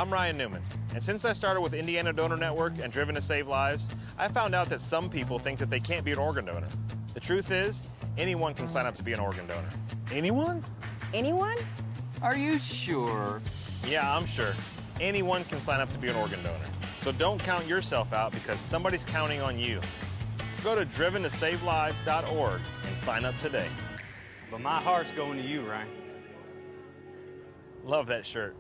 I'm Ryan Newman, and since I started with Indiana Donor Network and Driven to Save Lives, I found out that some people think that they can't be an organ donor. The truth is, anyone can sign up to be an organ donor. Anyone? Anyone? Are you sure? Yeah, I'm sure. Anyone can sign up to be an organ donor. So don't count yourself out because somebody's counting on you. Go to driventosavelives.org and sign up today. But my heart's going to you, Ryan. Love that shirt.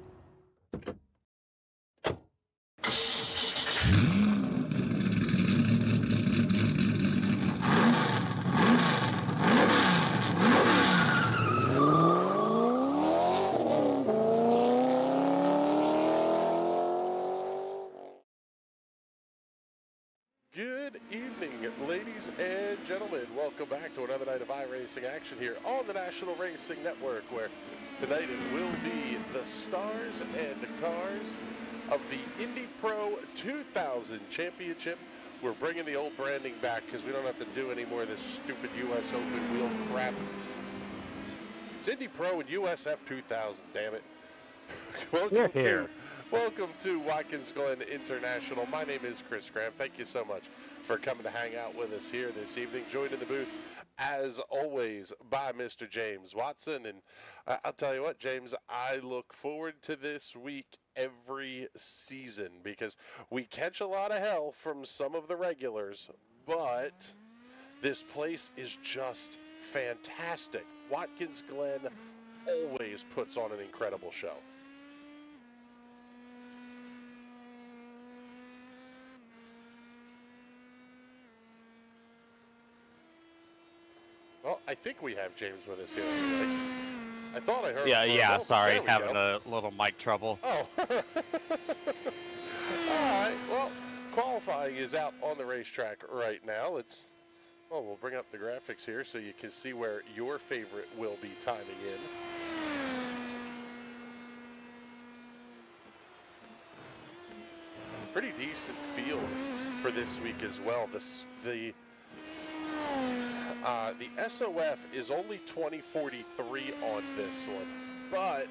Good evening, ladies and gentlemen. Welcome back to another night of iRacing action here on the National Racing Network, where tonight it will be the stars and the cars of the Indy Pro 2000 Championship. We're bringing the old branding back because we don't have to do any more of this stupid U.S. Open wheel crap. It's Indy Pro and USF 2000, damn it. Welcome to Watkins Glen International. My name is Chris Graham. Thank you so much for coming to hang out with us here this evening. Joined in the booth, as always, by Mr. James Watson. And I'll tell you what, James, I look forward to this week every season because we catch a lot of hell from some of the regulars, but this place is just fantastic. Watkins Glen always puts on an incredible show. Well, I think we have James with us here. Right? I thought I heard him. Yeah, sorry, having a little mic trouble. Oh. All right, well, qualifying is out on the racetrack right now. We'll bring up the graphics here so you can see where your favorite will be timing in. Pretty decent field for this week as well. The SOF is only 2043 on this one, but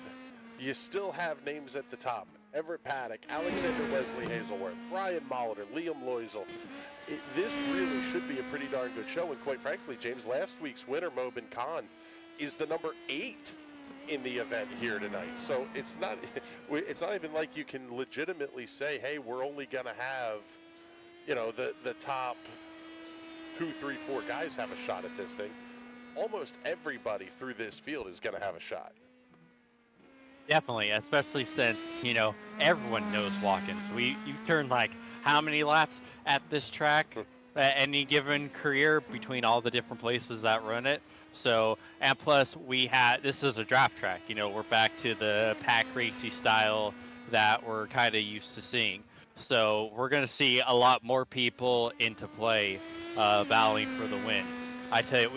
you still have names at the top. Everett Paddock, Alexander Wesley Hazelworth, Ryan Molitor, Liam Loisel. This really should be a pretty darn good show, and quite frankly, James, last week's winner, Mobin Khan, is the number 8 in the event here tonight. So it's not even like you can legitimately say, hey, we're only going to have, the top 2, 3, 4 guys have a shot at this thing. Almost everybody through this field is going to have a shot. Definitely, especially since, everyone knows Watkins. You turn like how many laps at this track at any given career between all the different places that run it. So, and plus this is a draft track. We're back to the pack racy style that we're kind of used to seeing. So we're going to see a lot more people into play battling for the win. I tell you,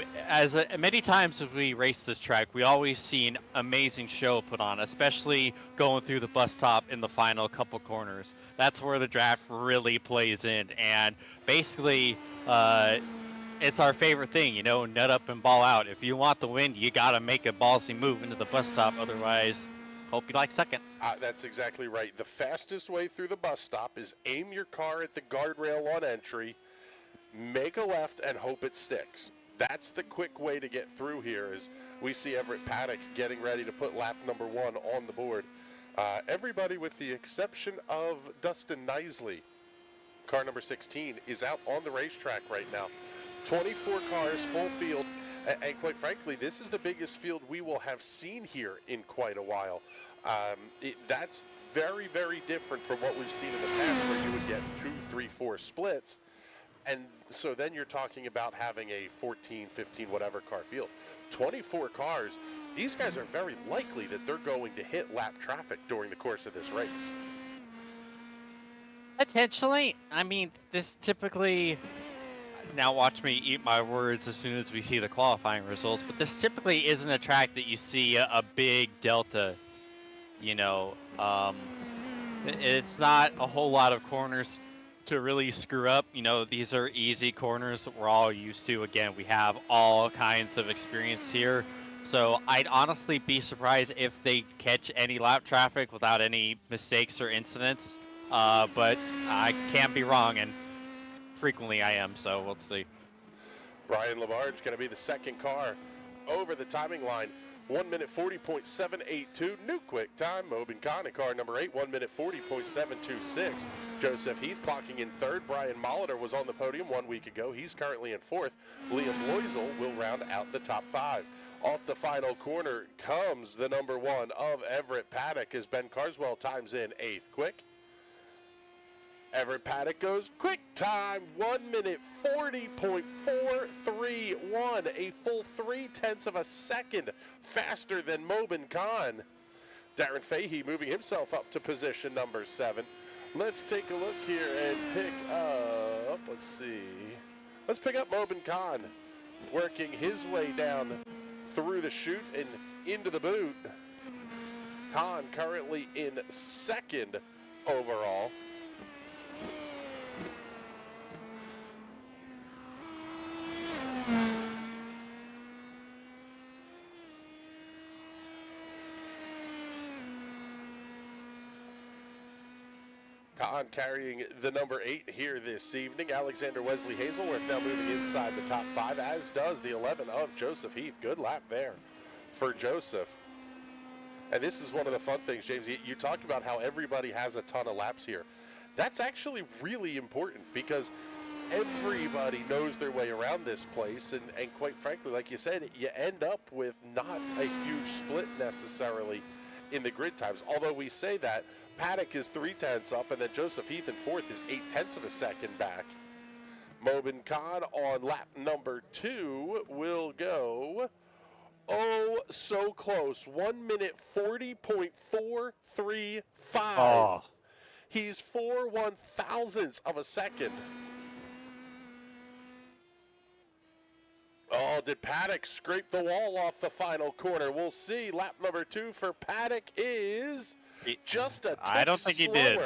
many times as we race this track, we always see an amazing show put on, especially going through the bus stop in the final couple corners. That's where the draft really plays in, and basically, it's our favorite thing, nut up and ball out. If you want the win, you got to make a ballsy move into the bus stop, otherwise, hope you like second. That's exactly right. The fastest way through the bus stop is aim your car at the guardrail on entry, make a left, and hope it sticks. That's the quick way to get through here, as we see Everett Paddock getting ready to put lap number 1 on the board. Everybody, with the exception of Dustin KNISELY, car number 16, is out on the racetrack right now. 24 cars, full field, and quite frankly, this is the biggest field we will have seen here in quite a while. That's very, very different from what we've seen in the past, where you would get 2, 3, 4 splits. And so then you're talking about having a 14, 15, whatever car field. 24 cars, these guys are very likely that they're going to hit lap traffic during the course of this race. Potentially. I mean, this typically, now watch me eat my words as soon as we see the qualifying results, but this typically isn't a track that you see a big delta, it's not a whole lot of corners to really screw up. These are easy corners that we're all used to. Again, we have all kinds of experience here So I'd honestly be surprised if they catch any lap traffic without any mistakes or incidents. But I can't be wrong, and frequently I am, so we'll see. Brian Lamarge going to be the second car over the timing line. 1 minute 40.782. New quick time. Mobin Khan in car number 8. 1 minute 40.726. Joseph Heath clocking in third. Brian Molitor was on the podium 1 week ago. He's currently in fourth. Liam Loisel will round out the top 5. Off the final corner comes the number 1 of Everett Paddock as Ben Carswell times in 8th quick. Everett Paddock goes quick time, 1 minute 40.431, a full 0.3 of a second faster than Mobin Khan. Darren Fahey moving himself up to position number 7. Let's take a look here and pick up, let's pick up Mobin Khan, working his way down through the chute and into the boot. Khan currently in second overall. Khan carrying the number 8 here this evening. Alexander Wesley Hazelworth now moving inside the top 5, as does the 11 of Joseph Heath. Good lap there for Joseph. And this is one of the fun things, James. You talk about how everybody has a ton of laps here. That's actually really important because everybody knows their way around this place. And quite frankly, like you said, you end up with not a huge split necessarily in the grid times. Although we say that, Paddock is 0.3 up, and then Joseph Heath in fourth is 0.8 of a second back. Mobin Khan on lap number 2 will go, oh, so close, 1 minute 40.435. Oh. He's 4/1000ths of a second. Oh, did Paddock scrape the wall off the final corner? We'll see. Lap number 2 for Paddock is just a tick I don't think slower. he did.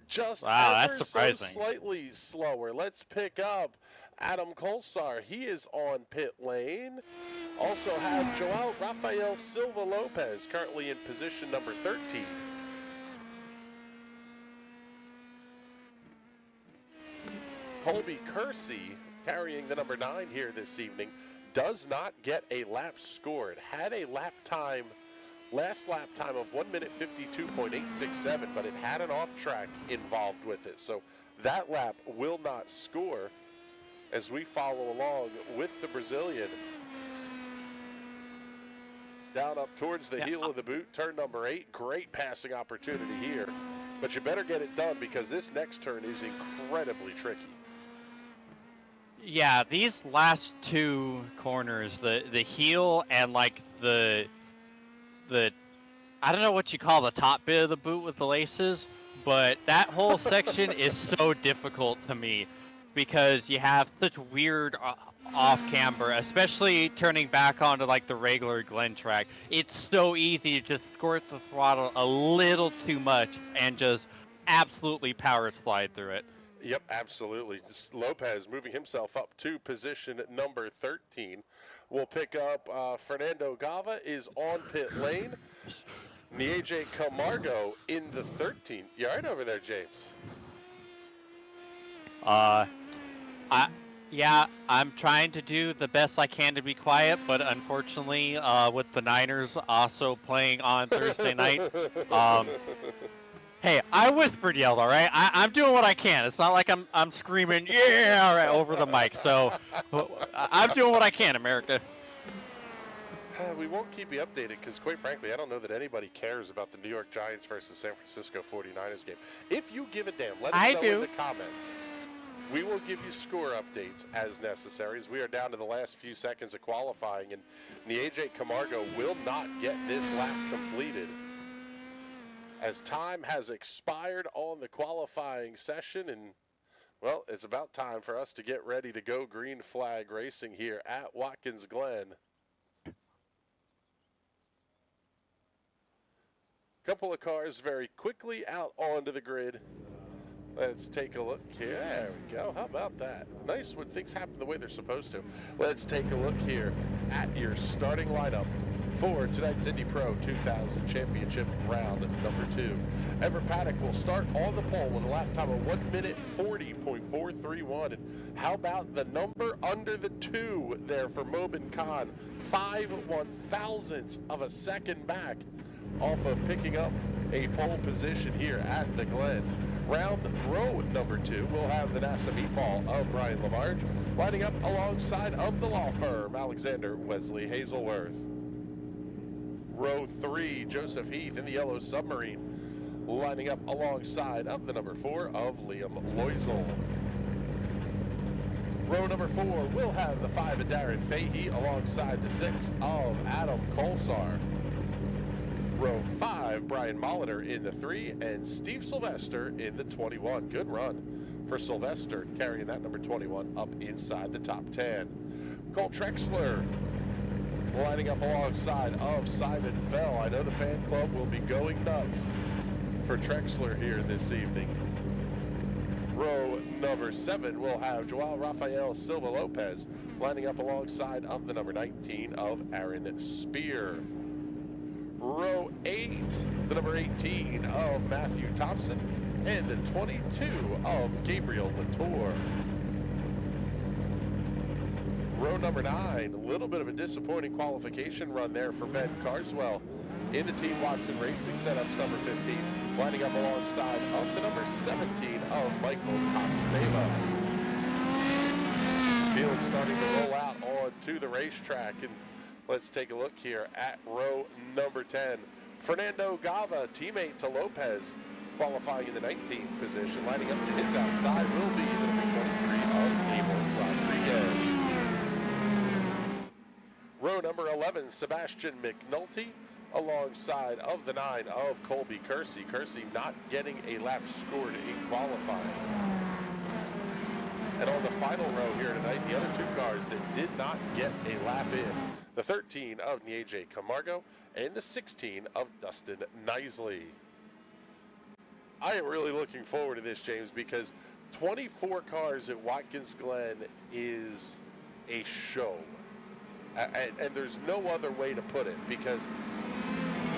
Just wow, ever that's surprising. so slightly slower. Let's pick up Adam Kolesar. He is on pit lane. Also have Joao Rafael Silva Lopez currently in position number 13. Colby Kersey, carrying the number 9 here this evening, does not get a lap scored. Had a lap time, last lap time of 1 minute 52.867, but it had an off track involved with it. So that lap will not score as we follow along with the Brazilian. Down up towards the heel of the boot, turn number 8. Great passing opportunity here, but you better get it done because this next turn is incredibly tricky. Yeah, these last 2 corners, the heel and like the I don't know what you call the top bit of the boot with the laces, but that whole section is so difficult to me because you have such weird off camber, especially turning back onto like the regular Glen track. It's so easy to just squirt the throttle a little too much and just absolutely power slide through it. Yep, absolutely. Lopez moving himself up to position number 13. We'll pick up Fernando Gava is on pit lane. Nieje Camargo in the 13. You all right over there, James? Yeah, I'm trying to do the best I can to be quiet, but unfortunately, with the Niners also playing on Thursday night, hey, I whispered yelled, all right? I'm doing what I can. It's not like I'm screaming, yeah, all right, over the mic. So I'm doing what I can, America. We won't keep you updated because, quite frankly, I don't know that anybody cares about the New York Giants versus San Francisco 49ers game. If you give a damn, let us know in the comments. We will give you score updates as necessary as we are down to the last few seconds of qualifying, and Nieje Camargo will not get this lap completed as time has expired on the qualifying session. And well, it's about time for us to get ready to go green flag racing here at Watkins Glen. Couple of cars very quickly out onto the grid. Let's take a look here. There we go. How about that? Nice when things happen the way they're supposed to. Let's take a look here at your starting lineup for tonight's Indy Pro 2000 Championship round number 2. Everett Paddock will start on the pole with a lap time of 1 minute 40.431. And how about the number under the 2 there for Mobin Khan? 5/1000ths of a second back off of picking up a pole position here at the Glen. Row number 2 will have the NASA meatball of Brian Lamarge lining up alongside of the law firm Alexander Wesley Hazelworth. Row 3, Joseph Heath in the yellow submarine lining up alongside of the number 4 of Liam Loisel. Row number 4 will have the 5 of Darren Fahey alongside the 6 of Adam KOLESAR. Row 5, Brian Molitor in the 3, and Steve Sylvester in the 21. Good run for Sylvester, carrying that number 21 up inside the top 10. Cole Trexler lining up alongside of Simon Fell. I know the fan club will be going nuts for Trexler here this evening. Row number 7 will have Joao Rafael Silva Lopez lining up alongside of the number 19 of Aaron Spear. Row 8, the number 18 of Matthew Thompson, and the 22 of Gabriel LATOUR. Row number 9, a little bit of a disappointing qualification run there for Ben Carswell in the Team Watson Racing setups number 15, lining up alongside of the number 17 of Michael Costeva. Field starting to roll out onto the racetrack, and let's take a look here at row number 10. Fernando Gava, teammate to Lopez, qualifying in the 19th position. Lining up to his outside will be the number 23 of Abel Rodriguez. Row number 11, Sebastian McNulty, alongside of the 9 of Colby KERSEY. KERSEY not getting a lap scored in qualifying. And on the final row here tonight, the other 2 cars that did not get a lap in. The 13 of Nieje Camargo and the 16 of Dustin KNISELY. I am really looking forward to this, James, because 24 cars at Watkins Glen is a show. And there's no other way to put it, because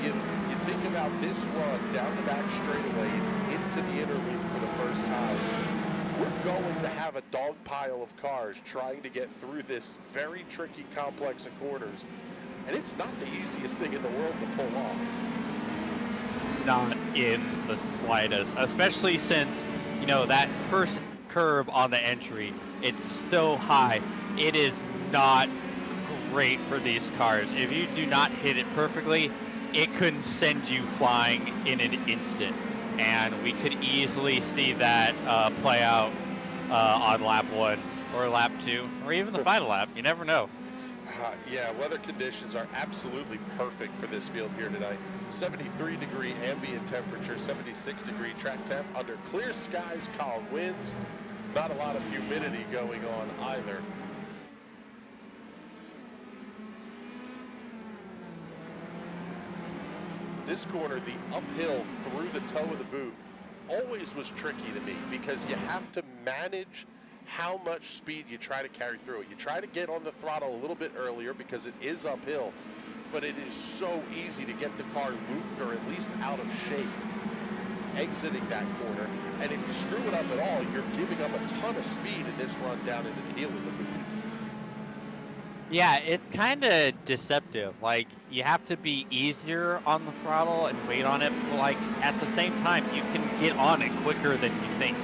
you think about this run down the back straightaway into the inner loop for the first time. We're going to have a dog pile of cars trying to get through this very tricky complex of corners. And it's not the easiest thing in the world to pull off. Not in the slightest, especially since, you know, that first curb on the entry, it's so high. It is not great for these cars. If you do not hit it perfectly, it could send you flying in an instant. And we could easily see that play out on lap 1 or lap 2 or even the final lap. You never know. Yeah, weather conditions are absolutely perfect for this field here tonight. 73-degree ambient temperature, 76-degree track temp under clear skies, calm winds. Not a lot of humidity going on either. This corner, the uphill through the toe of the boot, always was tricky to me, because you have to manage how much speed you try to carry through it. You try to get on the throttle a little bit earlier because it is uphill, but it is so easy to get the car looped or at least out of shape exiting that corner. And if you screw it up at all, you're giving up a ton of speed in this run down into the heel of the boot. Yeah, it's kind of deceptive. Like, you have to be easier on the throttle and wait on it, but like at the same time, you can get on it quicker than you think.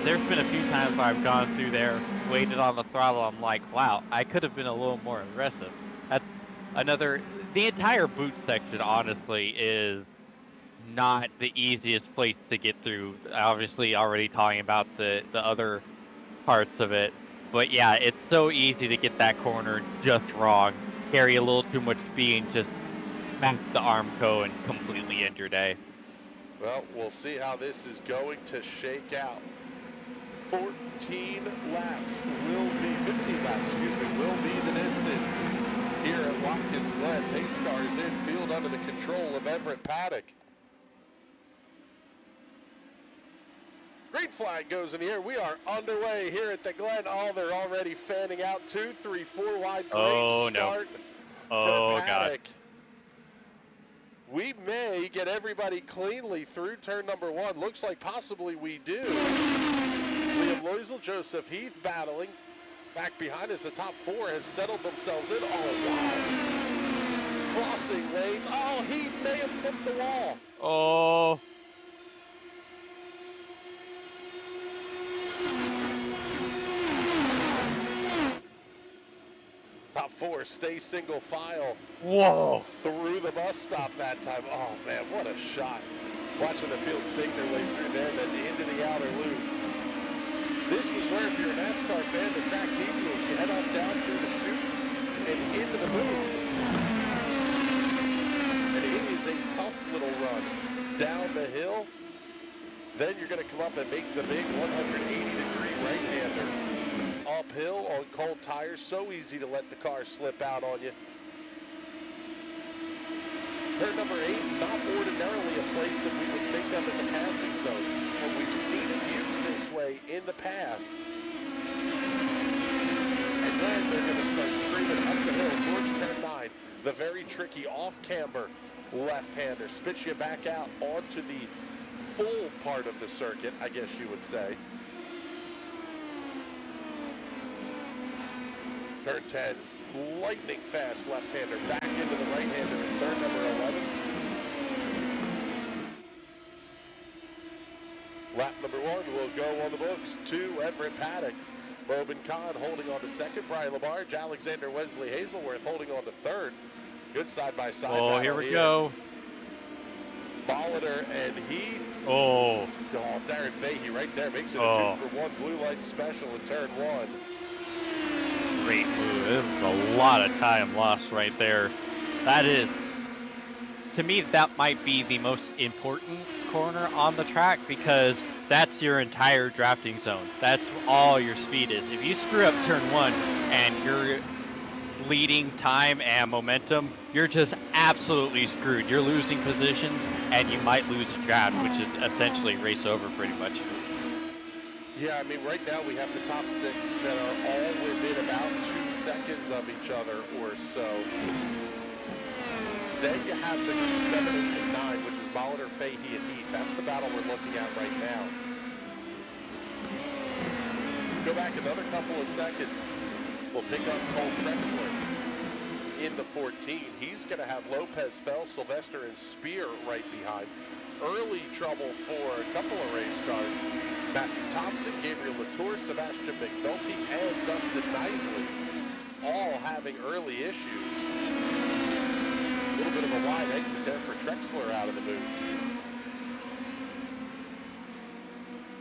There's been a few times where I've gone through there, waited on the throttle, I'm like, wow, I could have been a little more aggressive. That's another, the entire boot section, honestly, is not the easiest place to get through. Obviously, already talking about the other parts of it. But yeah, it's so easy to get that corner just wrong, carry a little too much speed, and just smack the Armco and completely end your day. Well, we'll see how this is going to shake out. 15 laps will be the distance here at Watkins Glen. Pace cars in field under the control of Everett Paddock. Green green flag goes in the air. We are underway here at the Glen. Oh, they're already fanning out. 2, 3, 4 wide. Great start for Paddock. God. We may get everybody cleanly through turn number 1. Looks like possibly we do. Liam Loisel, Joseph Heath battling. Back behind us, the top 4 have settled themselves in. Oh, wow. Crossing lanes. Oh, Heath may have clipped the wall. Oh. Top 4 stay single file. Whoa. Through the bus stop that time. Oh, man, what a shot. Watching the field snake their way through there, then into the outer loop. This is where, if you're a NASCAR fan, the track deviates. You head on down through the chute and into the boom. And it is a tough little run down the hill. Then you're going to come up and make the big 180-degree right-hander. Uphill on cold tires, so easy to let the car slip out on you. Turn number 8, not ordinarily a place that we would think of as a passing zone, but we've seen it used this way in the past. And then they're going to start screaming up the hill towards turn 9. The very tricky off-camber left-hander spits you back out onto the full part of the circuit, I guess you would say. Turn 10, lightning fast left-hander back into the right-hander in turn number 11. Lap number 1 will go on the books to Everett Paddock. Bobin Kahn holding on to second. Brian LaBarge, Alexander Wesley Hazelworth holding on to third. Good side-by-side battle. Oh, here we go. Molitor and Heath. Oh. Oh, Darren Fahey right there makes it a 2-for-1 blue light special in turn 1. Great move. It was a lot of time lost right there. That is, to me, that might be the most important corner on the track because that's your entire drafting zone. That's all your speed is. If you screw up turn 1 and you're leading time and momentum, you're just absolutely screwed. You're losing positions and you might lose a draft, which is essentially race over pretty much. Yeah, I mean, right now we have the top 6 that are all within about 2 seconds of each other or so. Then you have the group 7, 8, and 9, which is Molitor, Fahey, and Heath. That's the battle we're looking at right now. Go back another couple of seconds. We'll pick up Cole Trexler in the 14. He's going to have Lopez, Fell, Sylvester, and Spear right behind. Early trouble for a couple of race cars. Matthew Thompson, Gabriel LATOUR, Sebastian McNulty, and Dustin KNISELY all having early issues. A little bit of a wide exit there for Trexler out of the booth.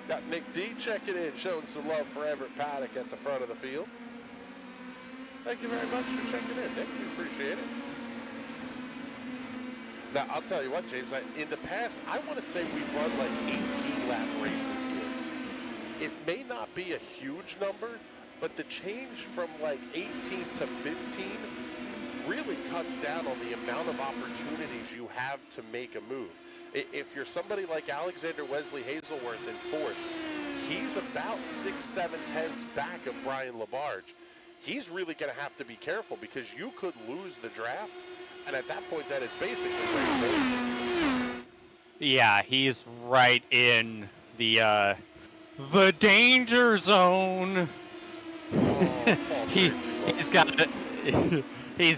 Got Nick D checking in, showing some love for Everett Paddock at the front of the field. Thank you very much for checking in, Nick. We appreciate it. Now, I'll tell you what, James, in the past, I want to say we've run like 18-lap races here. It may not be a huge number, but the change from like 18 to 15 really cuts down on the amount of opportunities you have to make a move. If you're somebody like Alexander Wesley Hazelworth in 4th, he's about 6-7 tenths back of Brian LaBarge. He's really going to have to be careful because you could lose the draft. And at that point, that is basically race over. Yeah, he's right in the danger zone. Oh, he's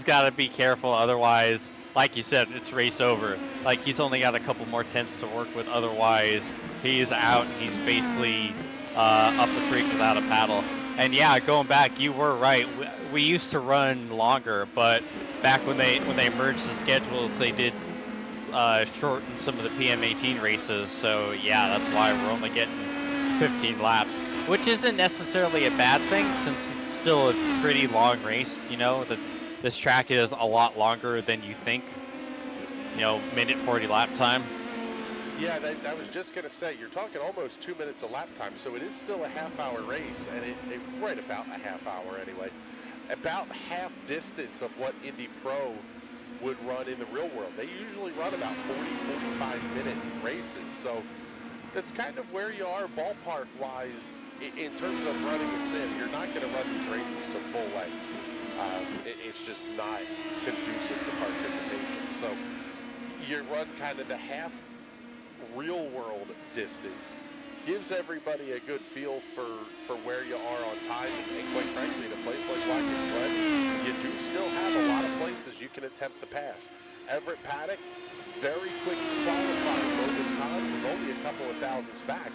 got to be careful, otherwise, like you said, it's race over. Like he's only got a couple more tenths to work with. Otherwise, he's out. He's basically up the creek without a paddle. And yeah, going back, you were right. We used to run longer, but back when they merged the schedules, they did shorten some of the PM18 races. So yeah, that's why we're only getting 15 laps, which isn't necessarily a bad thing since it's still a pretty long race. You know, this track is a lot longer than you think. You know, minute 40 lap time. Yeah, I was just going to say, you're talking almost 2 minutes a lap time, so it is still a half-hour race, and it right about a half hour anyway. About half distance of what Indy Pro would run in the real world. They usually run about 40, 45-minute races, so that's kind of where you are ballpark-wise in terms of running a sim. You're not going to run these races to full length. It's just not conducive to participation. So you run kind of the half real-world distance. Gives everybody a good feel for where you are on time, and quite frankly, in a place like Watkins Glen, you do still have a lot of places you can attempt to pass. Everett Paddock, very quick qualifying. Logan Kahn was only a couple of thousandths back,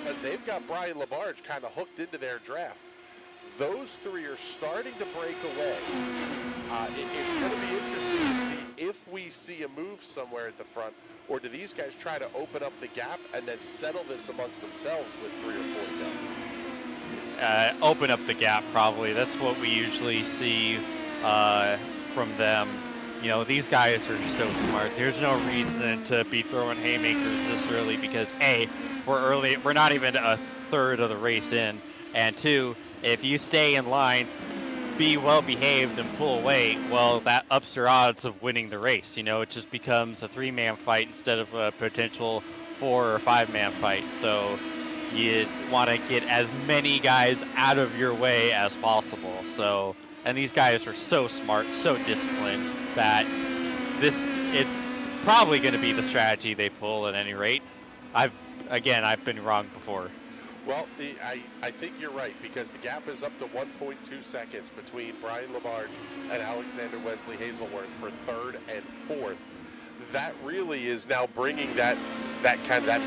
but they've got Brian Labarge kind of hooked into their draft. Those three are starting to break away. It's going to be interesting to see if we see a move somewhere at the front, or do these guys try to open up the gap and then settle this amongst themselves with 3 or 4 to go? Open up the gap, probably. That's what we usually see from them. You know, these guys are so smart. There's no reason to be throwing haymakers this early because, A, we're early. We're not even a third of the race in. And 2, if you stay in line, be well behaved and pull away, well, that ups your odds of winning the race. You know, it just becomes a 3-man fight instead of a potential 4 or 5-man fight. So you want to get as many guys out of your way as possible. So, and these guys are so smart, so disciplined that it's probably going to be the strategy they pull at any rate. I've been wrong before. Well, I think you're right, because the gap is up to 1.2 seconds between Brian Labarge and Alexander Wesley Hazelworth for 3rd and 4th. That really is now bringing that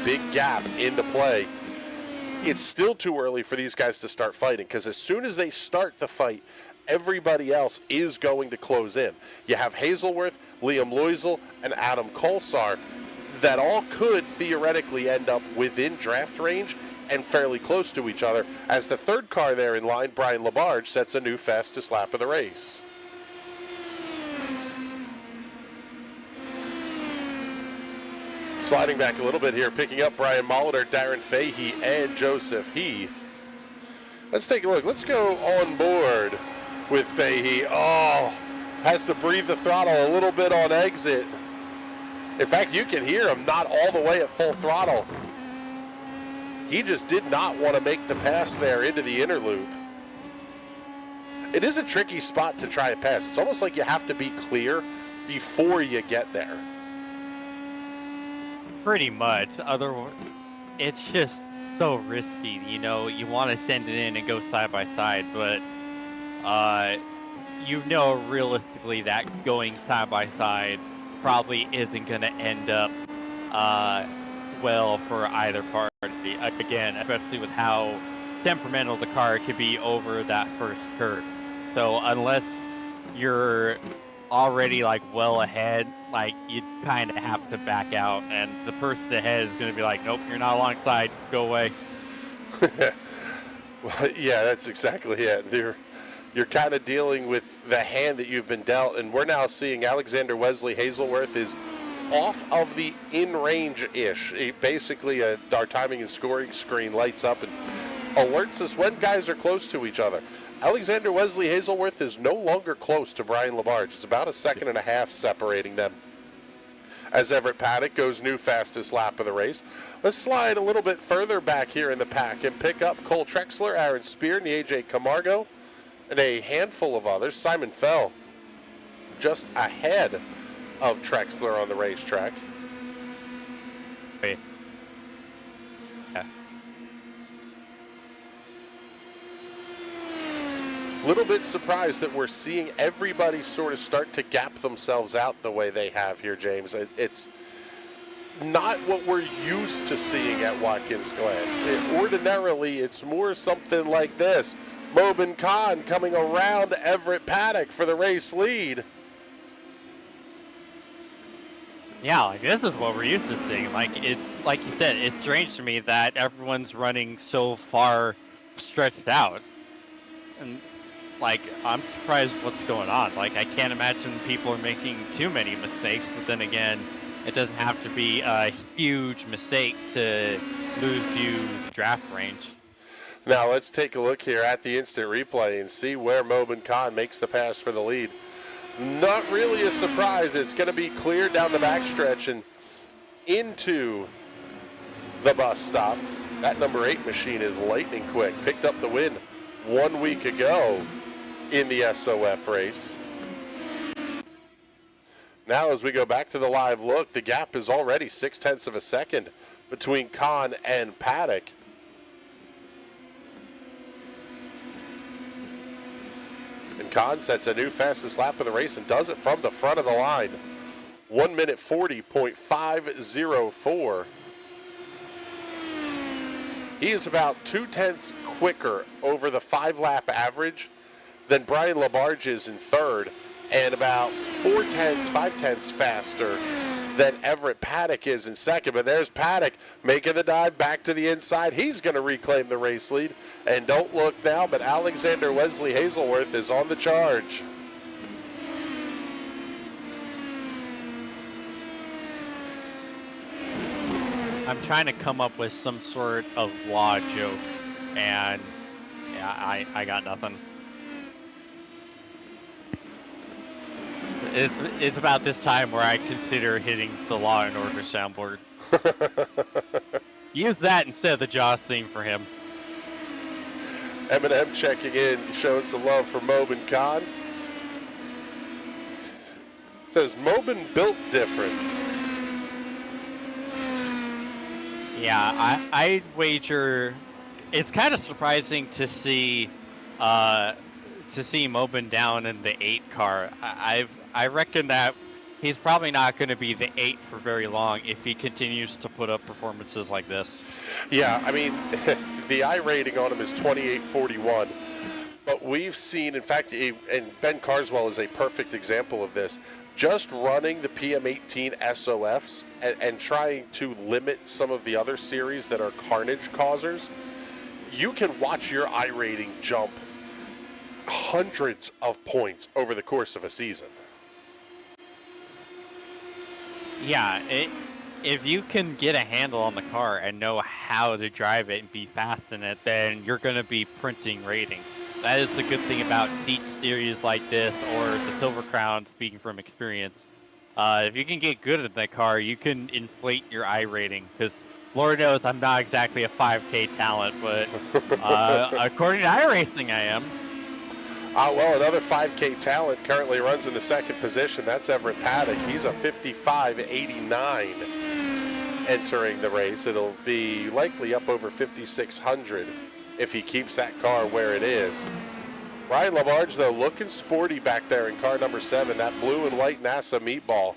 big gap into play. It's still too early for these guys to start fighting, because as soon as they start the fight, everybody else is going to close in. You have Hazelworth, Liam Loisel, and Adam KOLESAR that all could theoretically end up within draft range and fairly close to each other, as the 3rd car there in line, Brian Labarge, sets a new fastest lap of the race. Sliding back a little bit here, picking up Brian Molitor, Darren Fahey, and Joseph Heath. Let's take a look. Let's go on board with Fahey. Oh, has to breathe the throttle a little bit on exit. In fact, you can hear him not all the way at full throttle. He just did not want to make the pass there into the inner loop. It is a tricky spot to try to pass. It's almost like you have to be clear before you get there. Pretty much. Otherwise, it's just so risky. You know, you want to send it in and go side by side, but you know realistically that going side by side probably isn't going to end up well for either party. Again, especially with how temperamental the car could be over that first curve. So unless you're already like well ahead, like you kind of have to back out, and the person ahead is going to be like, nope, you're not alongside, go away. Well, yeah, that's exactly it. You're kind of dealing with the hand that you've been dealt, and we're now seeing Alexander Wesley Hazelworth is off of the in-range-ish. Basically, our timing and scoring screen lights up and alerts us when guys are close to each other. Alexander Wesley Hazelworth is no longer close to Brian Labarge. It's about a 1.5 seconds separating them. As Everett Paddock goes new fastest lap of the race. Let's slide a little bit further back here in the pack and pick up Cole Trexler, Aaron Spear, and AJ Camargo, and a handful of others. Simon Fell just ahead of Trexler on the racetrack. Wait. Yeah. Little bit surprised that we're seeing everybody sort of start to gap themselves out the way they have here, James. It's not what we're used to seeing at Watkins Glen. Ordinarily, it's more something like this. Mobin Khan coming around Everett Paddock for the race lead. Yeah, like this is what we're used to seeing. Like it's like you said, it's strange to me that everyone's running so far stretched out, and like I'm surprised what's going on. Like I can't imagine people are making too many mistakes, but then again, it doesn't have to be a huge mistake to lose you draft range. Now let's take a look here at the instant replay and see where Mobin Khan makes the pass for the lead. Not really a surprise. It's going to be clear down the backstretch and into the bus stop. That number 8 machine is lightning quick. Picked up the win 1 week ago in the SOF race. Now as we go back to the live look, the gap is already 0.6 of a second between Khan and Paddock. And Khan sets a new fastest lap of the race and does it from the front of the line. 1 minute 40.504. He is about 0.2 quicker over the 5-lap average than Brian Labarge is in third, and about 0.4 faster than Everett Paddock is in second. But there's Paddock making the dive back to the inside. He's going to reclaim the race lead. And don't look now, but Alexander Wesley Hazelworth is on the charge. I'm trying to come up with some sort of law joke, and yeah, I got nothing. It's about this time where I consider hitting the Law and Order soundboard. Use that instead of the Jaws theme for him. Eminem checking in, showing some love for Mobin Khan. Says Mobin built different. Yeah, I'd wager it's kind of surprising to see Mobin down in the 8 car. I reckon that he's probably not going to be the 8 for very long if he continues to put up performances like this. Yeah, I mean, the I rating on him is 28.41. But we've seen, in fact, and Ben Carswell is a perfect example of this, just running the PM18 SOFs and trying to limit some of the other series that are carnage causers, you can watch your I rating jump hundreds of points over the course of a season. Yeah, if you can get a handle on the car and know how to drive it and be fast in it, then you're going to be printing rating. That is the good thing about each series like this, or the Silver Crown, speaking from experience. If you can get good at that car, you can inflate your I rating, because Lord knows I'm not exactly a 5K talent, but according to iRacing, I am. Well, another 5K talent currently runs in the second position. That's Everett Paddock. He's a 55.89 entering the race. It'll be likely up over 5,600 if he keeps that car where it is. Ryan Labarge, though, looking sporty back there in car number 7, that blue and white NASA meatball.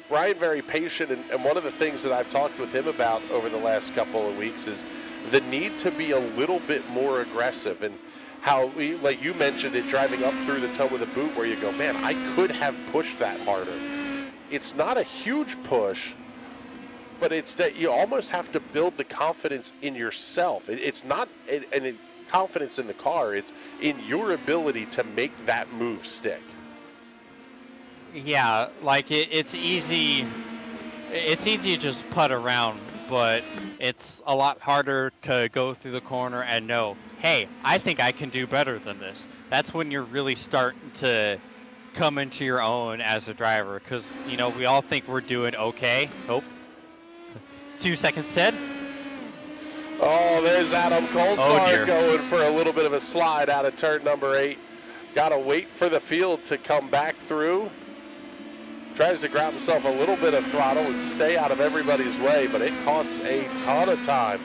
Ryan very patient, and one of the things that I've talked with him about over the last couple of weeks is the need to be a little bit more aggressive, and how, like you mentioned it, driving up through the toe of the boot where you go, man, I could have pushed that harder. It's not a huge push, but it's that you almost have to build the confidence in yourself. It's not and confidence in the car, it's in your ability to make that move stick. Yeah, like it's easy to just putt around, but it's a lot harder to go through the corner and know, hey, I think I can do better than this. That's when you're really starting to come into your own as a driver, because, you know, we all think we're doing okay. Oh, 2 seconds, Ted. Oh, there's Adam Kolesar Oh, going for a little bit of a slide out of turn number 8. Got to wait for the field to come back through. Tries to grab himself a little bit of throttle and stay out of everybody's way, but it costs a ton of time.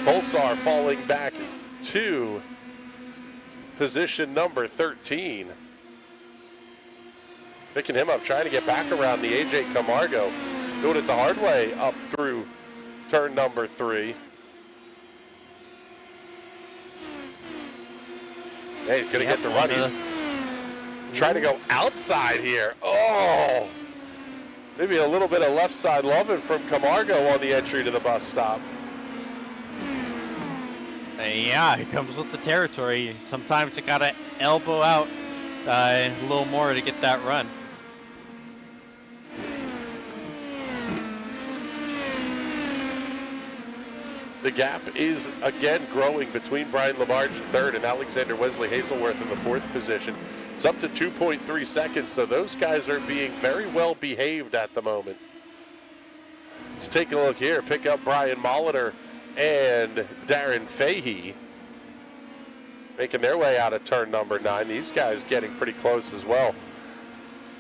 Kolesar falling back to position number 13. Picking him up, trying to get back around the AJ Camargo. Doing it the hard way up through turn number 3. Hey, couldn't get the run. He's trying to go outside here. Oh! Maybe a little bit of left side loving from Camargo on the entry to the bus stop. Yeah, it comes with the territory. Sometimes you gotta elbow out a little more to get that run. The gap is again growing between Brian Labarge in third and Alexander Wesley Hazelworth in the 4th position. It's up to 2.3 seconds, so those guys are being very well behaved at the moment. Let's take a look here. Pick up Brian Molitor and Darren Fahey making their way out of turn number 9. These guys getting pretty close as well.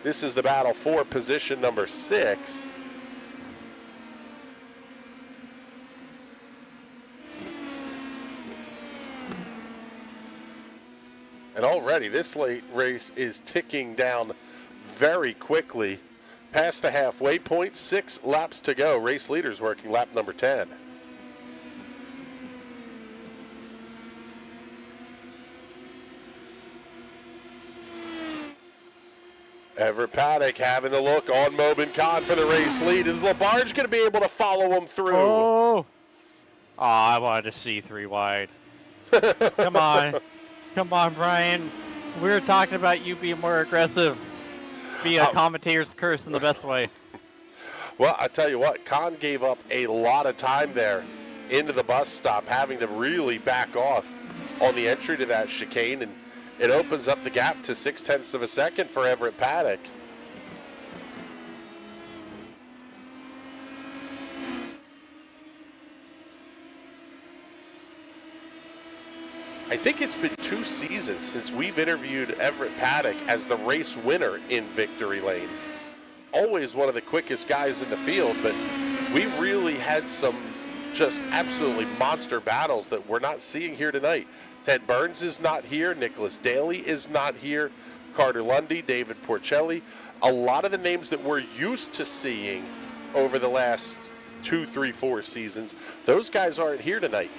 This is the battle for position number 6. And already this late race is ticking down very quickly. Past the halfway point, 6 laps to go. Race leaders working lap number 10. Everett Paddock having a look on Mobin Khan for the race lead. Is Labarge going to be able to follow him through? Oh, I wanted to see 3 wide. Come on. Come on, Brian. We were talking about you being more aggressive. Be a commentator's curse in the best way. Well, I tell you what, Khan gave up a lot of time there into the bus stop, having to really back off on the entry to that chicane, and it opens up the gap to 0.6 of a second for Everett Paddock. I think it's been 2 seasons since we've interviewed Everett Paddock as the race winner in Victory Lane. Always one of the quickest guys in the field, but we've really had some just absolutely monster battles that we're not seeing here tonight. Ted Burns is not here. Nicholas Daly is not here. Carter Lundy, David Porcelli. A lot of the names that we're used to seeing over the last 2, 3, 4 seasons, those guys aren't here tonight.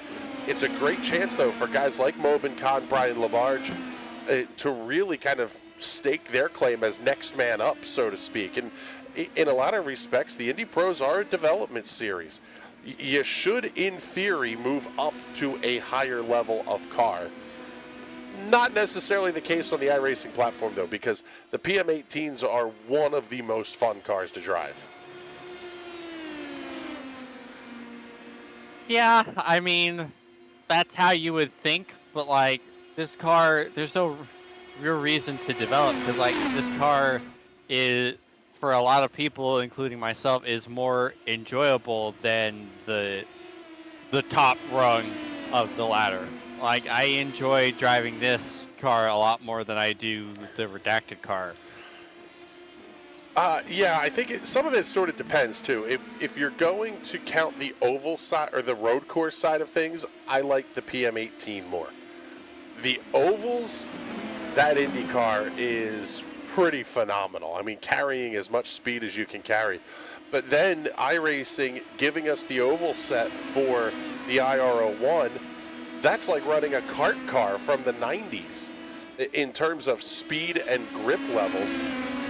It's a great chance, though, for guys like Mobin Khan, Brian Labarge, to really kind of stake their claim as next man up, so to speak. And in a lot of respects, the Indy Pros are a development series. You should, in theory, move up to a higher level of car. Not necessarily the case on the iRacing platform, though, because the PM18s are one of the most fun cars to drive. Yeah, I mean, that's how you would think, but like this car, there's no real reason to develop, because like this car is, for a lot of people, including myself, is more enjoyable than the top rung of the ladder. Like, I enjoy driving this car a lot more than I do the redacted car. Yeah, I think some of it sort of depends too. If you're going to count the oval side or the road course side of things, I like the PM18 more. The ovals, that Indy car is pretty phenomenal. I mean, carrying as much speed as you can carry. But then iRacing giving us the oval set for the IR01, that's like running a kart car from the 90s in terms of speed and grip levels.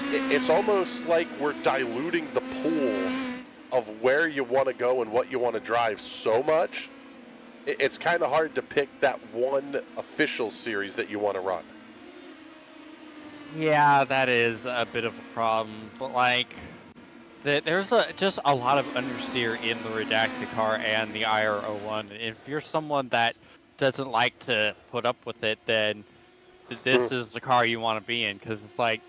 It's almost like we're diluting the pool of where you want to go and what you want to drive so much. It's kind of hard to pick that one official series that you want to run. Yeah, that is a bit of a problem, but like, there's just a lot of understeer in the redacted car and the IR01. If you're someone that doesn't like to put up with it, then this is the car you want to be in, because it's like,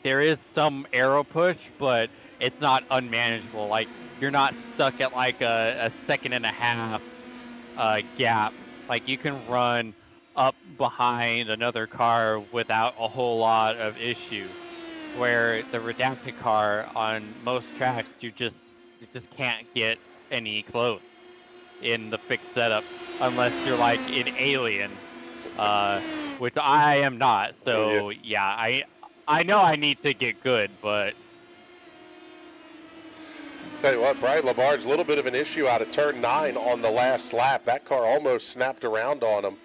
there is some aero push, but it's not unmanageable. Like, you're not stuck at like a 1.5 second gap. Like, you can run up behind another car without a whole lot of issue, where the redacted car on most tracks, you just can't get any close in the fixed setup unless you're like an alien, which I am not. So yeah, I know I need to get good, but tell you what, Brian Labarge, a little bit of an issue out of turn 9 on the last lap. That car almost snapped around on him.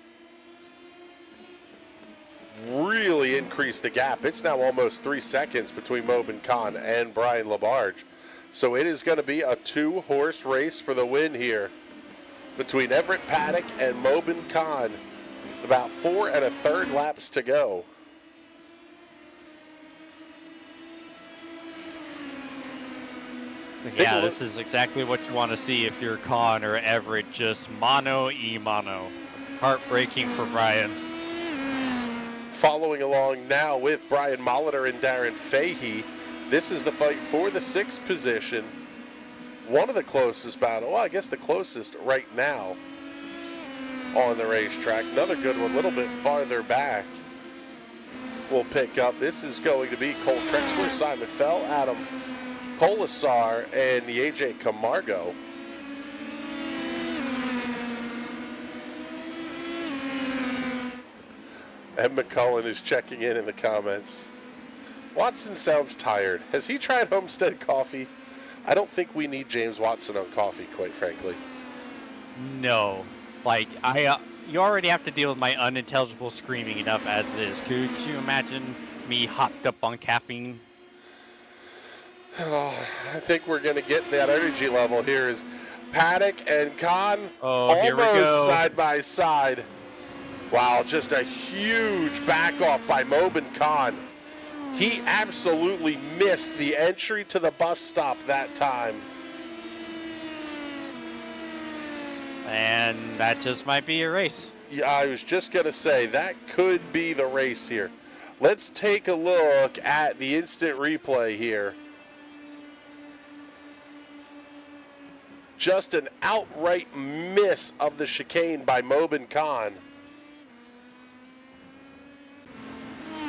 Really increased the gap. It's now almost 3 seconds between Mobin Khan and Brian Labarge. So it is going to be a 2-horse race for the win here between Everett Paddock and Mobin Khan. About 4 1/3 laps to go. yeah, this is exactly what you want to see if you're Khan or Everett. Just mano-y-mano. Heartbreaking for Brian. Following along now with Brian Molitor and Darren Fahey. This is the fight for the 6th position. one of the closest battle. Well, I guess the closest right now on the racetrack. Another good one, a little bit farther back. We'll pick up. This is going to be Cole Trexler, Simon Fell, Adam KOLESAR, and the AJ Camargo. Ed McCullen is checking in the comments. Watson sounds tired. Has he tried Homestead coffee? I don't think we need James Watson on coffee, quite frankly. No. Like, you already have to deal with my unintelligible screaming enough as it is. Could you imagine me hopped up on caffeine? Oh, I think we're going to get that energy level here as Paddock and Khan almost side by side. Wow, just a huge back off by Mobin Khan. He absolutely missed the entry to the bus stop that time. And that just might be a race. Yeah, I was just going to say, that could be the race here. Let's take a look at the instant replay here. Just an outright miss of the chicane by Mobin Khan.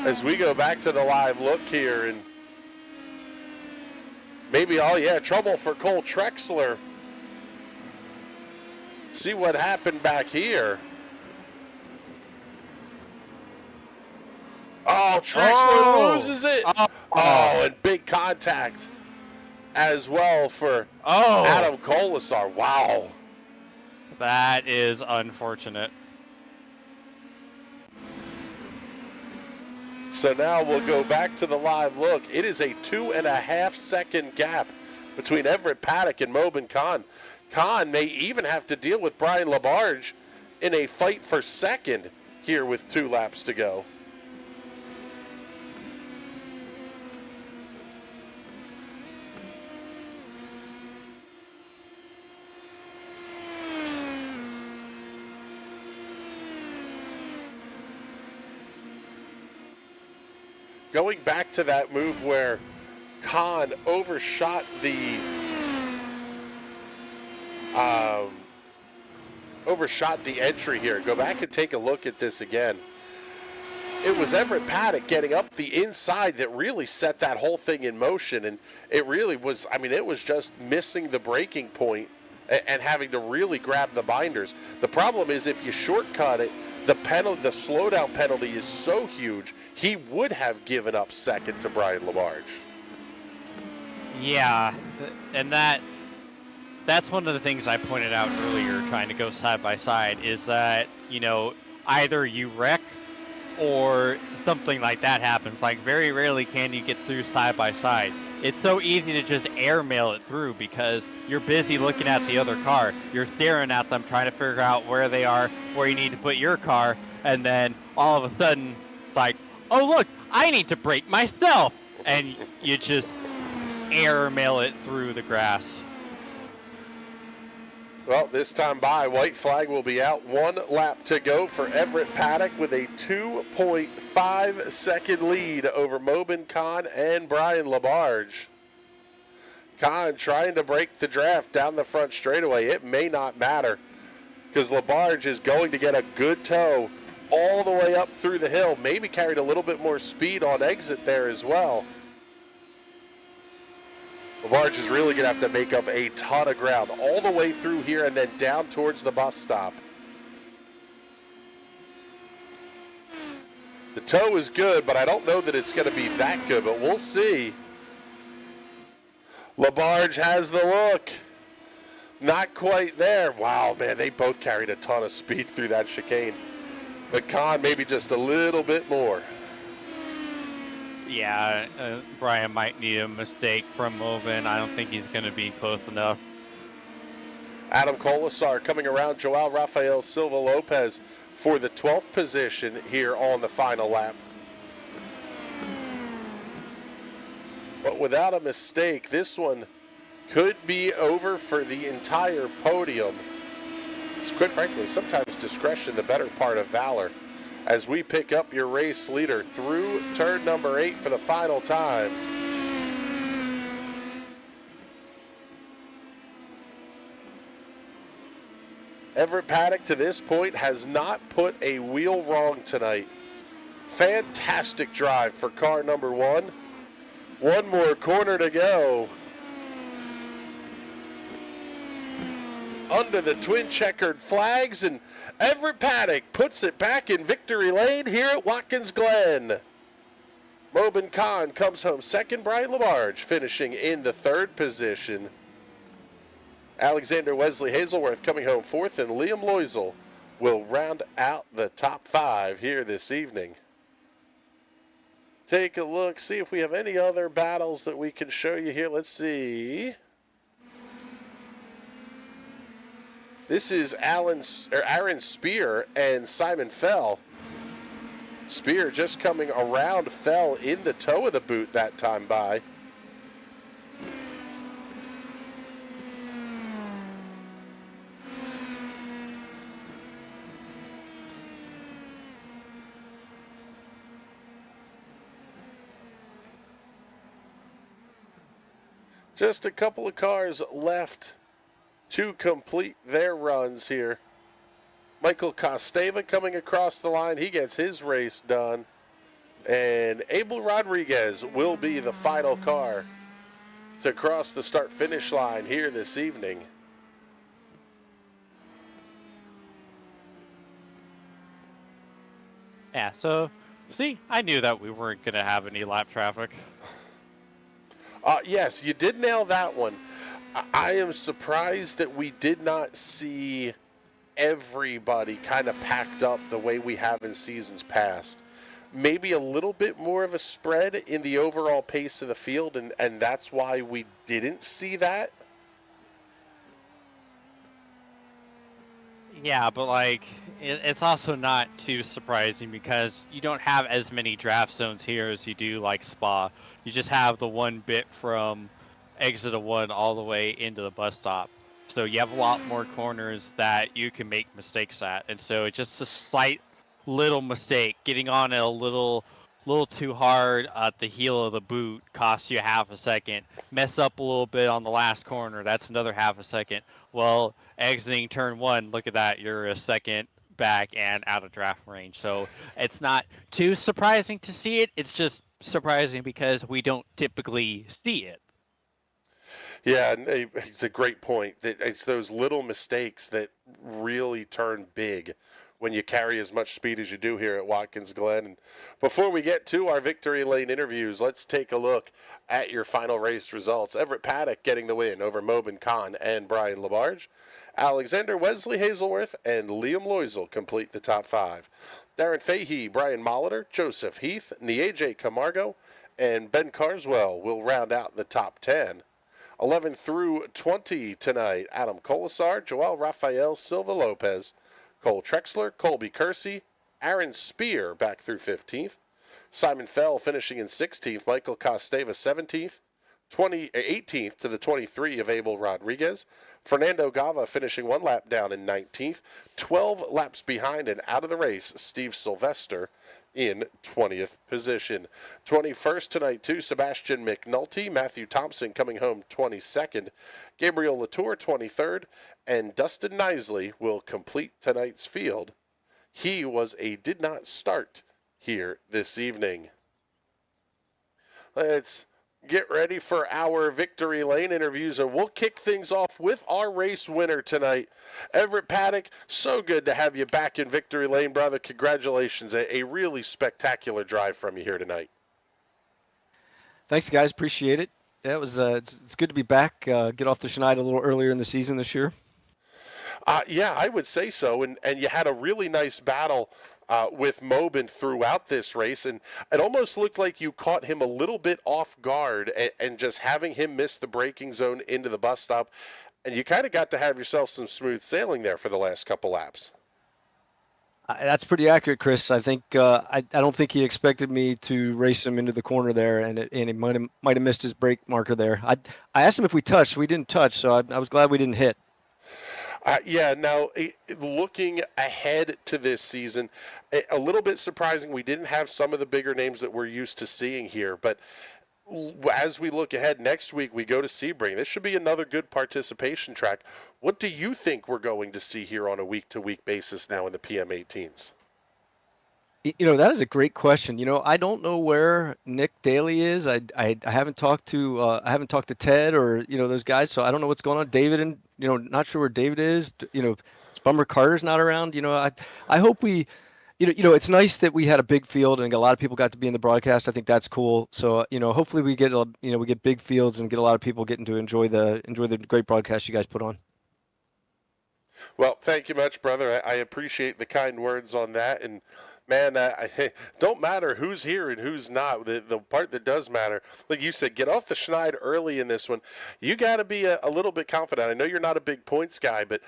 As we go back to the live look here, and maybe, oh yeah, trouble for Cole Trexler. See what happened back here. Oh, Trexler loses it. Oh, and big contact as well for Adam KOLESAR. Wow. That is unfortunate. So now we'll go back to the live look. It is a 2.5 second gap between Everett Paddock and Mobin Khan. Khan may even have to deal with Brian Labarge in a fight for second here with 2 laps to go. Going back to that move where Khan overshot the entry here. Go back and take a look at this again. It was Everett Paddock getting up the inside that really set that whole thing in motion, and it really was, I mean, it was just missing the braking point and having to really grab the binders. The problem is if you shortcut it, the slowdown penalty is so huge, he would have given up second to Brian Labarge. Yeah, and that's one of the things I pointed out earlier, trying to go side by side, is that, you know, either you wreck or something like that happens. Like, very rarely can you get through side by side. It's so easy to just airmail it through because you're busy looking at the other car. You're staring at them, trying to figure out where they are, where you need to put your car, and then all of a sudden, it's like, oh look, I need to brake myself, and you just airmail it through the grass. Well, this time by, white flag will be out. 1 lap to go for Everett Paddock with a 2.5 second lead over Mobin Khan and Brian Labarge. Khan trying to break the draft down the front straightaway. It may not matter because Labarge is going to get a good tow all the way up through the hill. Maybe carried a little bit more speed on exit there as well. Labarge is really going to have to make up a ton of ground all the way through here and then down towards the bus stop. The tow is good, but I don't know that it's going to be that good, but we'll see. Labarge has the look. Not quite there. Wow, man, they both carried a ton of speed through that chicane. But Khan maybe just a little bit more. Yeah, Brian might need a mistake from Mobin. I don't think he's going to be close enough. Adam KOLESAR coming around Joao Rafael Silva Lopez for the 12th position here on the final lap. But without a mistake, this one could be over for the entire podium. It's, quite frankly, sometimes discretion the better part of valor. As we pick up your race leader through turn number 8 for the final time. Everett Paddock to this point has not put a wheel wrong tonight. Fantastic drive for car number 1. One more corner to go. Under the twin checkered flags, and Everett Paddock puts it back in victory lane here at Watkins Glen. Mobin Khan comes home second. Brian Labarge finishing in the 3rd position. Alexander Wesley Hazelworth coming home 4th, and Liam Loisel will round out the top 5 here this evening. Take a look, see if we have any other battles that we can show you here. Let's see. This is Aaron Spear and Simon Fell. Spear just coming around, Fell in the toe of the boot that time by. Just a couple of cars left to complete their runs here. Michael Costeva coming across the line. He gets his race done. And Abel Rodriguez will be the final car to cross the start-finish line here this evening. Yeah, so, see, I knew that we weren't going to have any lap traffic. Yes, you did nail that one. I am surprised that we did not see everybody kind of packed up the way we have in seasons past. Maybe a little bit more of a spread in the overall pace of the field, and that's why we didn't see that. Yeah, but like, it's also not too surprising because you don't have as many draft zones here as you do like Spa. You just have the one bit from exit of 1 all the way into the bus stop. So you have a lot more corners that you can make mistakes at. And so it's just a slight little mistake. Getting on it a little too hard at the heel of the boot costs you half a second. Mess up a little bit on the last corner, that's another half a second. Well, exiting turn 1, look at that, you're a second back and out of draft range. So it's not too surprising to see it. It's just surprising because we don't typically see it. Yeah, it's a great point. It's those little mistakes that really turn big when you carry as much speed as you do here at Watkins Glen. And before we get to our victory lane interviews, let's take a look at your final race results. Everett Paddock getting the win over Mobin Khan and Brian Labarge. Alexander Wesley Hazelworth and Liam Loisel complete the top 5. Darren Fahey, Brian Molitor, Joseph Heath, Nieje Camargo, and Ben Carswell will round out the top 10. 11 through 20 tonight, Adam KOLESAR, Joel Rafael Silva Lopez, Cole Trexler, Colby KERSEY, Aaron Spear back through 15th, Simon Fell finishing in 16th, Michael Costeva 17th, 18th to the 23 of Abel Rodriguez, Fernando Gava finishing 1 lap down in 19th, 12 laps behind and out of the race, Steve Sylvester in 20th position. 21st tonight too, Sebastian McNulty, Matthew Thompson coming home 22nd, Gabriel LATOUR 23rd, and Dustin KNISELY will complete tonight's field. He did not start here this evening. Let's get ready for our victory lane interviews, and we'll kick things off with our race winner tonight. Everett Paddock, so good to have you back in victory lane, brother. Congratulations. A really spectacular drive from you here tonight. Thanks, guys. Appreciate it. Yeah, it was. It's good to be back. Get off the Schneid a little earlier in the season this year. Yeah, I would say so. And you had a really nice battle with Mobin throughout this race, and it almost looked like you caught him a little bit off guard and just having him miss the braking zone into the bus stop, and you kind of got to have yourself some smooth sailing there for the last couple laps. That's pretty accurate, Chris. I think I don't think he expected me to race him into the corner there, and he might have missed his brake marker there. I asked him if we touched. We didn't touch, so I was glad we didn't hit. Yeah, now, looking ahead to this season, a little bit surprising we didn't have some of the bigger names that we're used to seeing here, but as we look ahead next week, we go to Sebring. This should be another good participation track. What do you think we're going to see here on a week-to-week basis now in the PM18s? That is a great question. I don't know where Nick Daly is. I haven't talked to Ted or those guys, so I don't know what's going on. David, and not sure where David is. It's bummer Carter's not around. I hope we. It's nice that we had a big field and a lot of people got to be in the broadcast. I think that's cool. So, hopefully we get, we get big fields and get a lot of people getting to enjoy the great broadcast you guys put on. Well, thank you much, brother. I appreciate the kind words on that. And man, don't matter who's here and who's not. The part that does matter, like you said, get off the schneid early in this one. You got to be a little bit confident. I know you're not a big points guy, but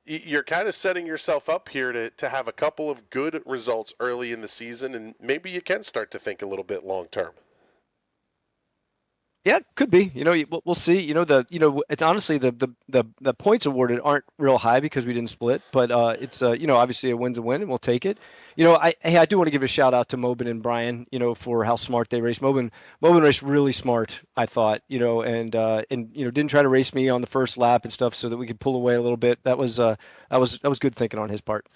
you're kind of setting yourself up here to have a couple of good results early in the season, and maybe you can start to think a little bit long term. Yeah, could be. We'll see. It's honestly the points awarded aren't real high because we didn't split, but it's obviously a win's a win and we'll take it. I do want to give a shout out to Mobin and Brian, for how smart they raced. Mobin raced really smart, I thought, and didn't try to race me on the first lap and stuff so that we could pull away a little bit. That was good thinking on his part.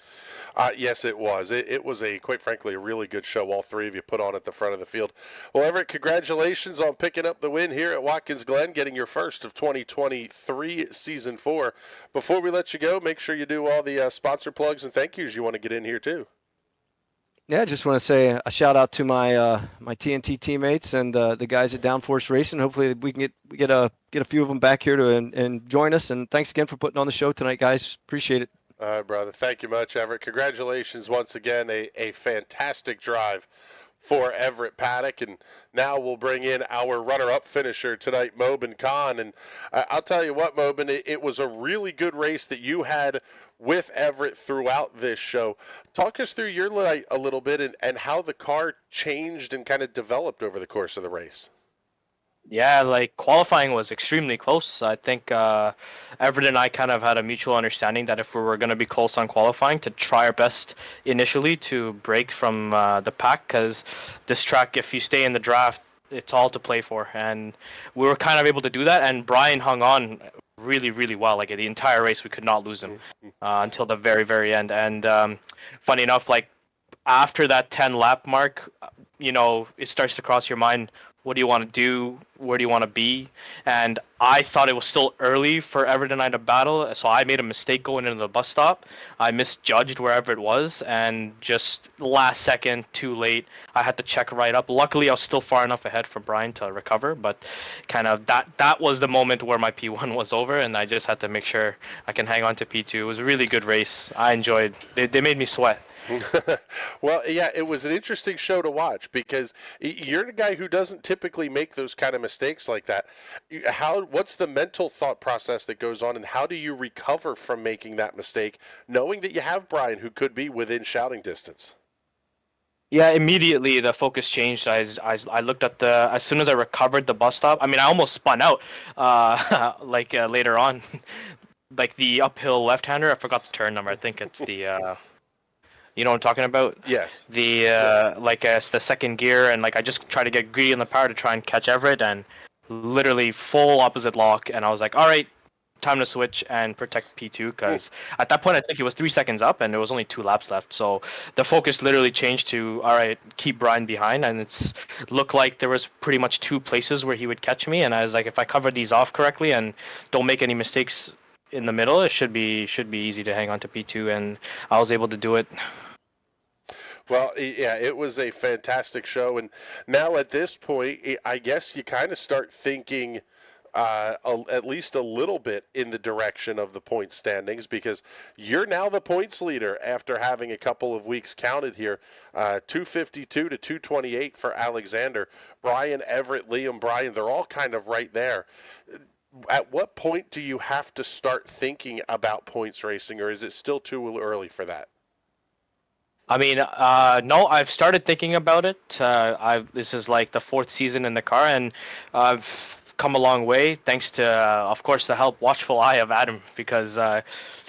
Yes, it was. It was quite frankly, a really good show. All three of you put on at the front of the field. Well, Everett, congratulations on picking up the win here at Watkins Glen, getting your first of 2023 Season 4. Before we let you go, make sure you do all the sponsor plugs and thank yous you want to get in here too. Yeah, I just want to say a shout out to my my TNT teammates and the guys at Downforce Racing. Hopefully we can get a few of them back here and join us. And thanks again for putting on the show tonight, guys. Appreciate it. All right, brother. Thank you much, Everett. Congratulations once again. A fantastic drive for Everett Paddock. And now we'll bring in our runner-up finisher tonight, Mobin Khan. And I'll tell you what, Mobin, it was a really good race that you had with Everett throughout this show. Talk us through your light a little bit and how the car changed and kind of developed over the course of the race. Yeah, qualifying was extremely close. I think Everett and I kind of had a mutual understanding that if we were going to be close on qualifying, to try our best initially to break from the pack, because this track, if you stay in the draft, it's all to play for. And we were kind of able to do that, and Brian hung on really, really well. The entire race, we could not lose him until the very, very end. And funny enough, after that 10-lap mark, it starts to cross your mind, what do you want to do? Where do you want to be? And I thought it was still early for Everett and I to battle, so I made a mistake going into the bus stop. I misjudged where Everett was, and just last second, too late, I had to check right up. Luckily, I was still far enough ahead for Brian to recover, but kind of that was the moment where my P1 was over, and I just had to make sure I can hang on to P2. It was a really good race. I enjoyed. They made me sweat. Well, yeah, it was an interesting show to watch because you're the guy who doesn't typically make those kind of mistakes like that. What's the mental thought process that goes on, and how do you recover from making that mistake, knowing that you have Brian who could be within shouting distance? Yeah, immediately the focus changed. I looked at as soon as I recovered the bus stop. I mean, I almost spun out, later on, the uphill left-hander. I forgot the turn number. I think it's the. You know what I'm talking about? Yes. It's the second gear, and I just tried to get greedy in the power to try and catch Everett, and literally full opposite lock, and I was like, all right, time to switch and protect P2, because at that point I think he was 3 seconds up and there was only 2 laps left, so the focus literally changed to, all right, keep Brian behind, and it's looked like there was pretty much 2 places where he would catch me, and I was like, if I cover these off correctly and don't make any mistakes in the middle, it should be easy to hang on to P2, and I was able to do it. Well, yeah, it was a fantastic show, and now at this point, I guess you kind of start thinking at least a little bit in the direction of the point standings, because you're now the points leader after having a couple of weeks counted here. 252 to 228 for Alexander. Brian, Everett, Liam, Brian, they're all kind of right there. At what point do you have to start thinking about points racing, or is it still too early for that? I mean, no, I've started thinking about it. This is the 4th season in the car, and I've come a long way thanks to, of course, the watchful eye of Adam, because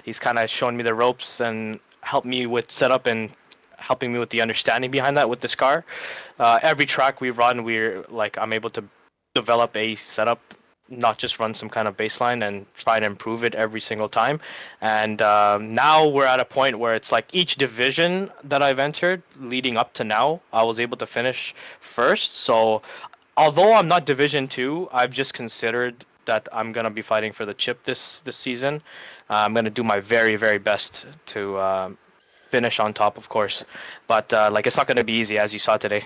he's kind of shown me the ropes and helped me with setup and helping me with the understanding behind that with this car. Every track we run, I'm able to develop a setup, not just run some kind of baseline and try to improve it every single time. And now we're at a point where it's like each division that I've entered leading up to now, I was able to finish first. So although I'm not Division 2, I've just considered that I'm gonna be fighting for the chip this season. I'm gonna do my very, very best to finish on top, of course. But like, it's not gonna be easy, as you saw today.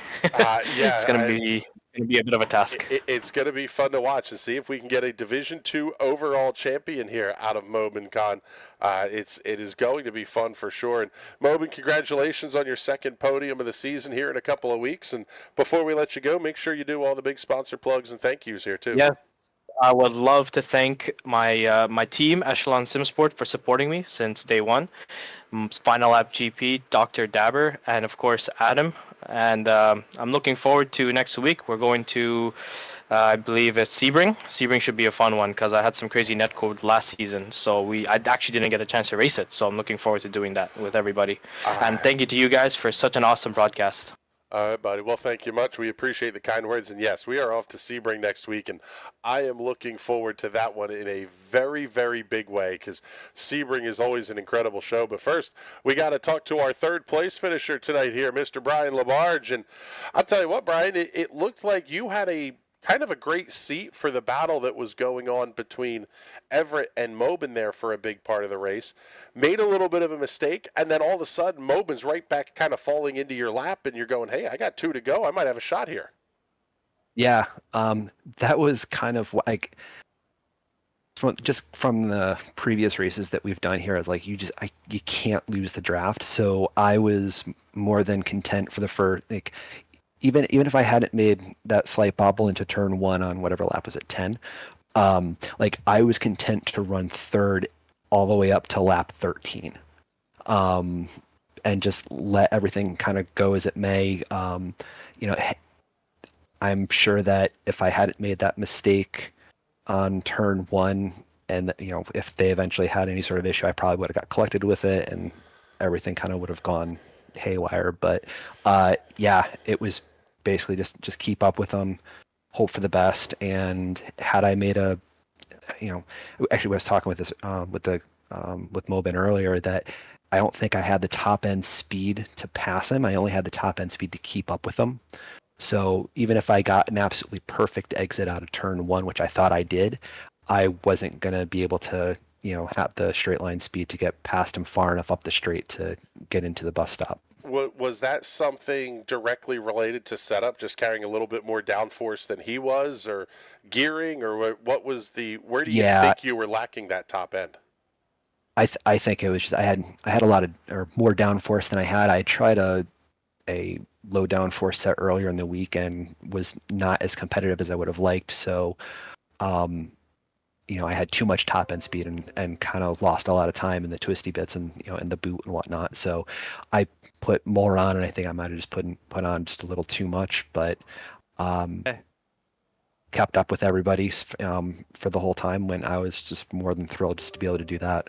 Yeah, It's gonna be a bit of a task. It's going to be fun to watch and see if we can get a Division II overall champion here out of Mobin Khan. It is going to be fun for sure. And Mobin, congratulations on your second podium of the season here in a couple of weeks. And before we let you go, make sure you do all the big sponsor plugs and thank yous here too. Yes, I would love to thank my my team, Echelon Simsport, for supporting me since day one. Spinal Lab GP, Dr. Dabber, and of course Adam. And I'm looking forward to next week. We're going to, I believe it's Sebring. Sebring should be a fun one because I had some crazy netcode last season, so I actually didn't get a chance to race it. So I'm looking forward to doing that with everybody. And thank you to you guys for such an awesome broadcast. All right, buddy. Well, thank you much. We appreciate the kind words. And yes, we are off to Sebring next week, and I am looking forward to that one in a very, very big way because Sebring is always an incredible show. But first, we got to talk to our third place finisher tonight here, Mr. Brian Labarge. And I'll tell you what, Brian, it looked like you had a kind of a great seat for the battle that was going on between Everett and Mobin there for a big part of the race. Made a little bit of a mistake, and then all of a sudden Mobin's right back kind of falling into your lap, and you're going, hey, I got 2 to go. I might have a shot here. Yeah, that was kind of like from the previous races that we've done here. It's like you can't lose the draft. So I was more than content for the first, like, even if I hadn't made that slight bobble into turn 1 on whatever lap was at 10, like I was content to run third all the way up to lap 13, and just let everything kind of go as it may. You know, I'm sure that if I hadn't made that mistake on turn 1, and you know, if they eventually had any sort of issue, I probably would have got collected with it, and everything kind of would have gone haywire. But yeah, it was basically just keep up with them, hope for the best. And had I made a, you know, actually I was talking with this with Mobin earlier, that I don't think I had the top end speed to pass him. I only had the top end speed to keep up with him. So even if I got an absolutely perfect exit out of turn 1, which I thought I did, I wasn't going to be able to, you know, have the straight line speed to get past him far enough up the straight to get into the bus stop. Was that something directly related to setup, just carrying a little bit more downforce than he was, or gearing, or what was where do you think you were lacking that top end? I think it was just I had a lot of, or more downforce than I had. I tried a low downforce set earlier in the week and was not as competitive as I would have liked. So, you know, I had too much top end speed and kind of lost a lot of time in the twisty bits and, you know, in the boot and whatnot. So I put more on, and I think I might have just put on just a little too much, but kept up with everybody for the whole time, when I was just more than thrilled just to be able to do that.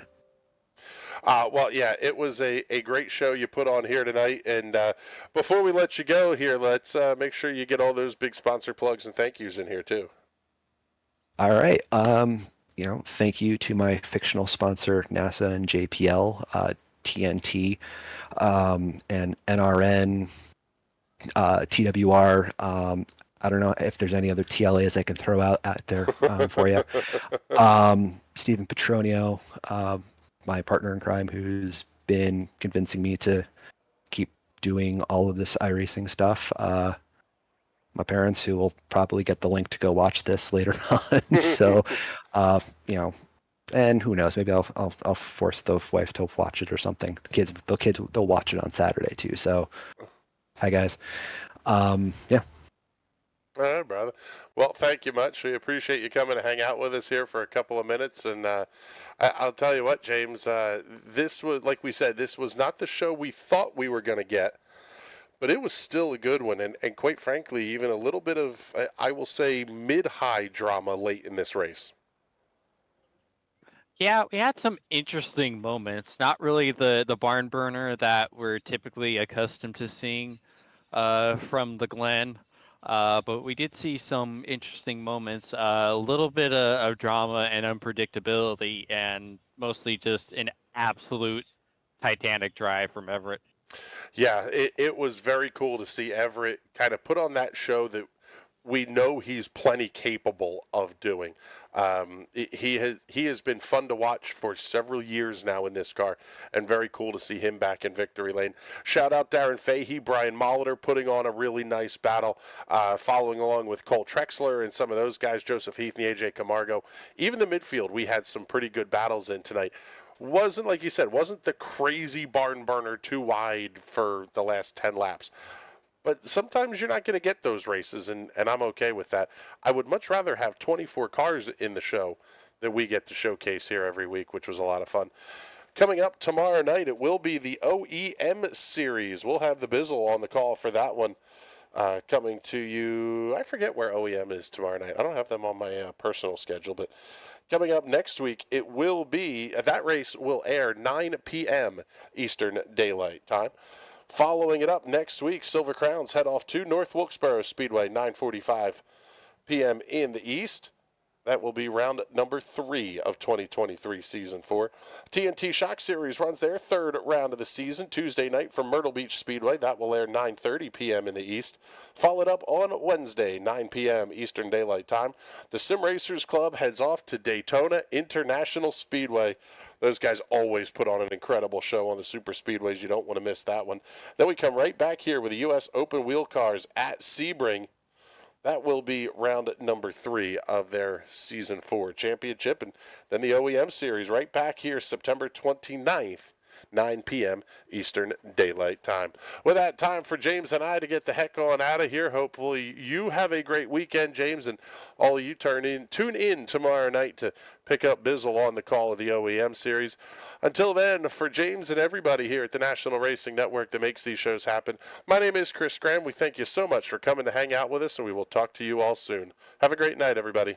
Well, yeah, it was a great show you put on here tonight. And before we let you go here, let's make sure you get all those big sponsor plugs and thank yous in here too. All right. You know, thank you to my fictional sponsor, NASA and JPL, TNT, and NRN, TWR. I don't know if there's any other TLAs I can throw out there for you. Stephen Petronio, my partner in crime, who's been convincing me to keep doing all of this iRacing stuff. My parents, who will probably get the link to go watch this later on. So, you know, and who knows, maybe I'll force the wife to watch it or something. The kids, they'll watch it on Saturday too. So, hi guys. Yeah. All right, brother. Well, thank you much. We appreciate you coming to hang out with us here for a couple of minutes. And I'll tell you what, James, this was, like we said, this was not the show we thought we were going to get, but it was still a good one. And quite frankly, even a little bit of, I will say, mid-high drama late in this race. Yeah, we had some interesting moments. Not really the barn burner that we're typically accustomed to seeing from the Glen. But we did see some interesting moments, a little bit of drama and unpredictability, and mostly just an absolute Titanic drive from Everett. Yeah, it was very cool to see Everett kind of put on that show that we know he's plenty capable of doing. He has been fun to watch for several years now in this car, and very cool to see him back in victory lane. Shout out Darren Fahey, Brian Molitor putting on a really nice battle, following along with Cole Trexler and some of those guys, Joseph Heath and AJ Camargo. Even the midfield, we had some pretty good battles in tonight. Wasn't, like you said, wasn't the crazy barn burner too wide for the last 10 laps. But sometimes you're not going to get those races, and I'm okay with that. I would much rather have 24 cars in the show that we get to showcase here every week, which was a lot of fun. Coming up tomorrow night, it will be the OEM Series. We'll have the Bizzle on the call for that one coming to you. I forget where OEM is tomorrow night. I don't have them on my personal schedule, but coming up next week, it will be, that race will air 9 p.m. Eastern Daylight Time. Following it up next week, Silver Crowns head off to North Wilkesboro Speedway, 9:45 p.m. in the East. That will be round number 3 of 2023 Season 4. TNT Shock Series runs their third round of the season Tuesday night from Myrtle Beach Speedway. That will air 9:30 p.m. in the East. Followed up on Wednesday, 9 p.m. Eastern Daylight Time. The Sim Racers Club heads off to Daytona International Speedway. Those guys always put on an incredible show on the super speedways. You don't want to miss that one. Then we come right back here with the U.S. Open Wheel Cars at Sebring. That will be round number 3 of their Season 4 championship. And then the OEM Series right back here September 29th, 9 p.m. Eastern Daylight Time. With that, time for James and I to get the heck on out of here. Hopefully you have a great weekend, James, and all of you tune in tomorrow night to pick up Bizzle on the call of the OEM Series. Until then, for James and everybody here at the National Racing Network that makes these shows happen, my name is Chris Graham. We thank you so much for coming to hang out with us, and we will talk to you all soon. Have a great night, everybody.